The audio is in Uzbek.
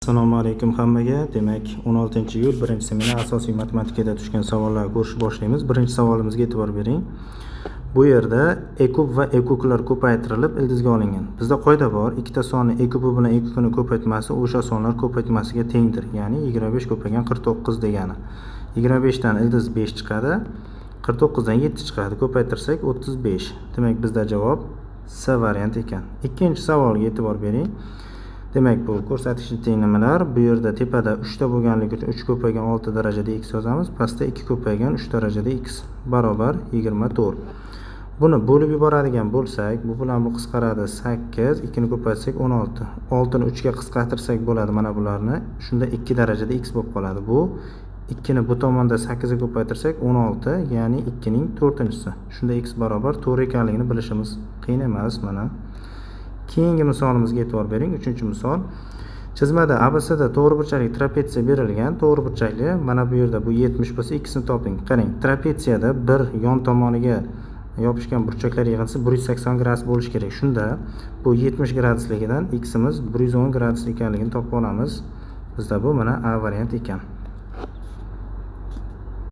Assalomu alaykum hammaga. Demak, 16-iyul birinchi seminar asosiy matematikada tushgan savollarni ko'rishni boshlaymiz. Birinchi savolimizga e'tibor bering. Bu yerda e kub va e kublar ko'paytirilib ildizga olingan. Bizda qoida bor, ikkita sonni e kubi bilan e kubini ko'paytmasi o'sha sonlar ko'paytmasiga tengdir. Ya'ni 25 ko'paygan 49 degani. 25 dan ildiz 5 chiqadi, 49 dan 7 chiqadi. Ko'paytirsak 35. Demak, bizda javob C variant ekan. Ikkinchi savolga e'tibor bering. Demak, bu ko'rsatkichli tenglamalar. Bu yerda tepada 3 ta bo'lganligi uchun 3 ko'paygan 6 darajada x yozamiz. Pastda 2 ko'paygan 3 darajada x barobar 24. Buni bo'lib yuboradigan bo'lsak, bu bilan bu qisqaradi 8, 2 ni ko'paytsak 16. 6 ni 3 ga qisqartirsak bo'ladi mana bularni. Shunda 2 darajada x bo'lib qoladi. Bu 2 ni bu tomonda 8 ga ko'paytirsak 16, ya'ni 2 ning 4-si. Shunda x barobar 4 ekanligini bilishimiz qiyin emas mana. Keyingi misolimizga e'tibor bering. 3-misol. Chizmada ABCda to'g'riburchakli trapetsiya berilgan. To'g'riburchakli mana bu yerda bu 70 bo'lsa, ikkisini toping. Qarang, trapetsiyada bir yon tomoniga yopishgan burchaklar yig'indisi 180 gradus bo'lishi kerak. Shunda bu 70 gradusligidan x imiz 110 gradus ekanligini topib olamiz. Bizda bu mana A variant ekan.